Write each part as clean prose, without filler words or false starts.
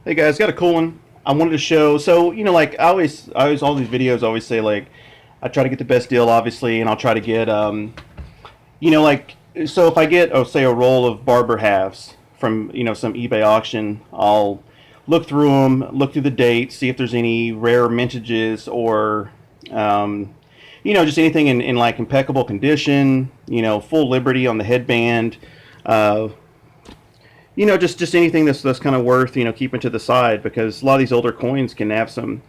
Hey guys, got a cool one. I wanted to show. So like I always all these videos I always say like I try to get the best deal, obviously, and I'll try to get like so if I get say a roll of Barber halves from some eBay auction, I'll look through them, look through the dates, see if there's any rare mintages or just anything in like impeccable condition. Full Liberty on the headband. Uh, just anything that's kind of worth keeping to the side, because a lot of these older coins can have some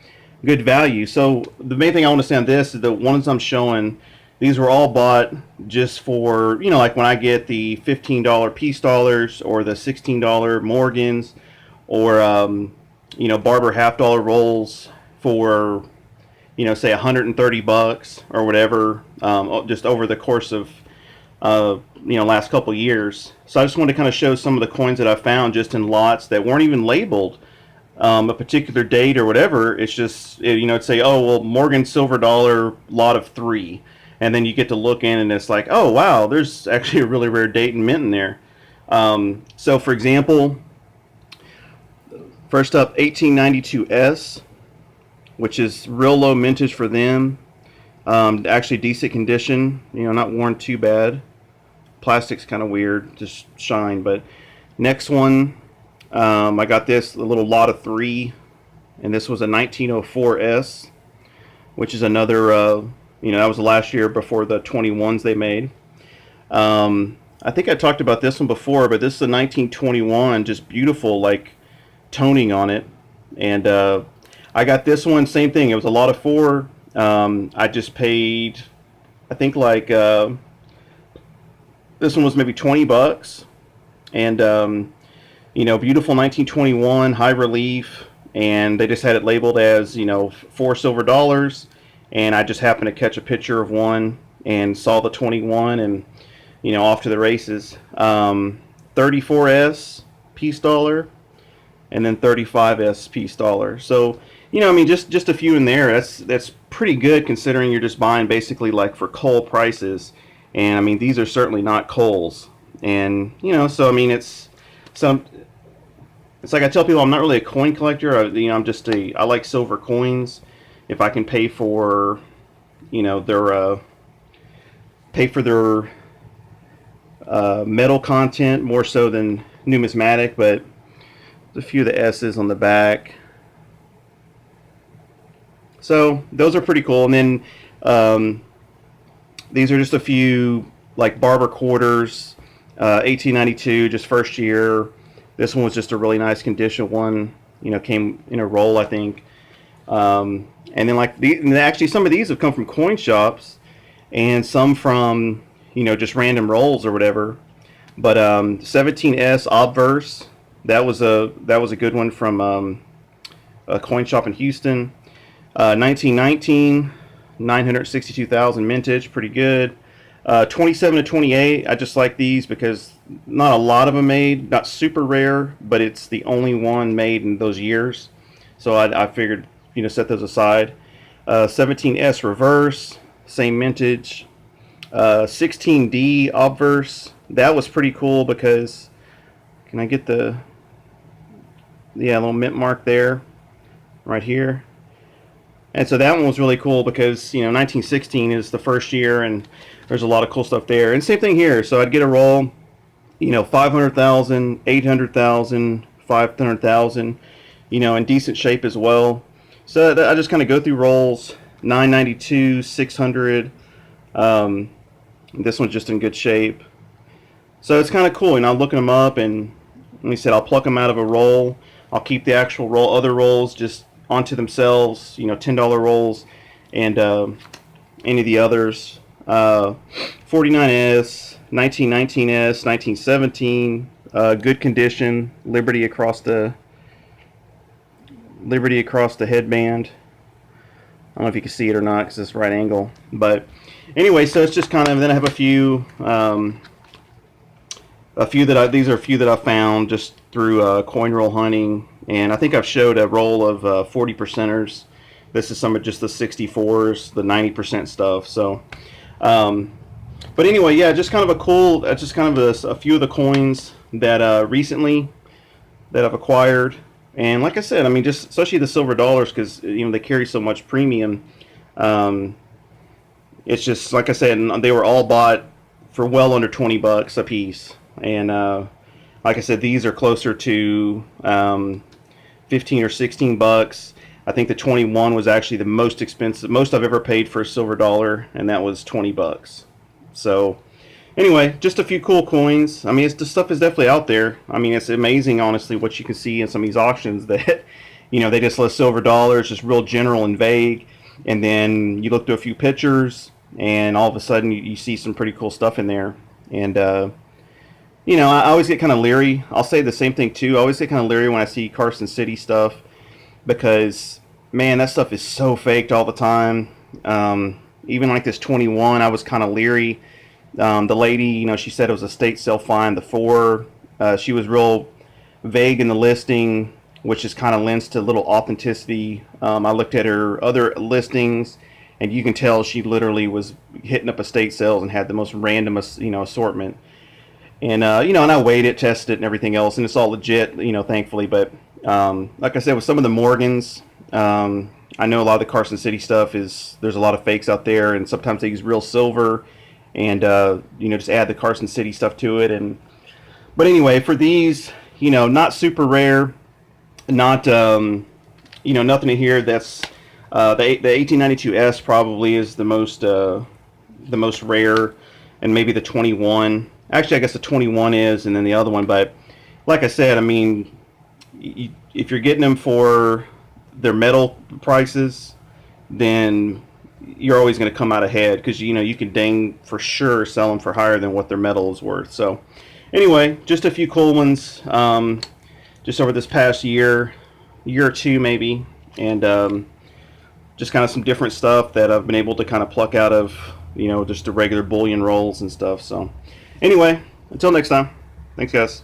good value. So the main thing I want to say on this is the ones I'm showing, these were all bought just for like when I get the $15 peace dollars or the $16 Morgans or Barber $half rolls for say $130 or whatever, just over the course of last couple years. So I just wanted to kind of show some of the coins that I found just in lots that weren't even labeled a particular date or whatever. It's just it'd say, oh well, Morgan silver dollar lot of 3, and then you get to look in and it's like, oh wow, there's actually a really rare date and mint in there. So for example, first up, 1892S, which is real low mintage for them. Actually decent condition, not worn too bad. Plastic's kind of weird, just shine. But next one, I got this a little lot of 3, and this was a 1904S, which is another, that was the last year before the 21s they made. I think I talked about this one before, but this is a 1921, just beautiful, like toning on it. And I got this one, same thing. It was a lot of 4. I just paid, I think like this one was maybe $20, and beautiful 1921 high relief, and they just had it labeled as 4 silver dollars, and I just happened to catch a picture of one and saw the 21, and off to the races. 34S peace dollar, and then 35S peace dollar. So just a few in there. That's pretty good considering you're just buying basically like for coal prices. And these are certainly not coals. And so it's like I tell people, I'm not really a coin collector. I like silver coins. If I can pay for their metal content more so than numismatic. But a few of the S's on the back. So those are pretty cool. And then these are just a few like Barber quarters, 1892, just first year. This one was just a really nice condition one. Came in a roll, I think. And then and actually some of these have come from coin shops, and some from just random rolls or whatever. But 17S obverse, that was a good one from a coin shop in Houston. 1919, 962,000 mintage, pretty good. 27 to 28, I just like these because not a lot of them made, not super rare, but it's the only one made in those years. So I figured, set those aside. 17S reverse, same mintage. 16D obverse, that was pretty cool because, can I get the little mint mark there, right here. And so that one was really cool because 1916 is the first year, and there's a lot of cool stuff there. And same thing here. So I'd get a roll, 500,000, 800,000, 500,000, in decent shape as well. So I just kind of go through rolls, 992, 600. This one's just in good shape. So it's kind of cool. I'm looking them up, and like I said, I'll pluck them out of a roll. I'll keep the actual roll, other rolls just onto themselves, $10 rolls, and any of the others. 49S, 1919S, 1917, good condition, Liberty across the headband. I don't know if you can see it or not because it's right angle, but anyway, so it's just kind of. Then I have a few these are a few that I found just through coin roll hunting. And I think I've showed a roll of 40 percenters. This is some of just the 64s, the 90% stuff. So But anyway, yeah, just kind of a cool, just kind of a few of the coins that recently that I've acquired. And like I said, I mean, just especially the silver dollars because they carry so much premium. Um, it's just like I said, and they were all bought for well under $20 a piece. And like I said, these are closer to 15 or $16. I think the 21 was actually the most expensive, most I've ever paid for a silver dollar, and that was $20. So anyway, just a few cool coins. I mean, the stuff is definitely out there. I mean, it's amazing, honestly, what you can see in some of these auctions that, they just list silver dollars, just real general and vague. And then you look through a few pictures, and all of a sudden you see some pretty cool stuff in there. And, I always get kind of leery. I'll say the same thing, too. I always get kind of leery when I see Carson City stuff because, man, that stuff is so faked all the time. Even like this 21, I was kind of leery. The lady, she said it was a state sale fine. The 4, she was real vague in the listing, which just kind of lends to little authenticity. I looked at her other listings, and you can tell she literally was hitting up estate sales and had the most random, assortment. And and I weighed it, tested it, and everything else, and it's all legit, thankfully. But like I said, with some of the Morgans, I know a lot of the Carson City stuff there's a lot of fakes out there, and sometimes they use real silver, and just add the Carson City stuff to it. But anyway, for these, not super rare, not nothing in here that's the 1892S probably is the most rare, and maybe the 21. Actually, I guess the 21 is, and then the other one. But like I said, I mean, if you're getting them for their metal prices, then you're always going to come out ahead because you can dang for sure sell them for higher than what their metal is worth. So anyway, just a few cool ones just over this past year or two maybe, and just kind of some different stuff that I've been able to kind of pluck out of just the regular bullion rolls and stuff. So anyway, until next time, thanks guys.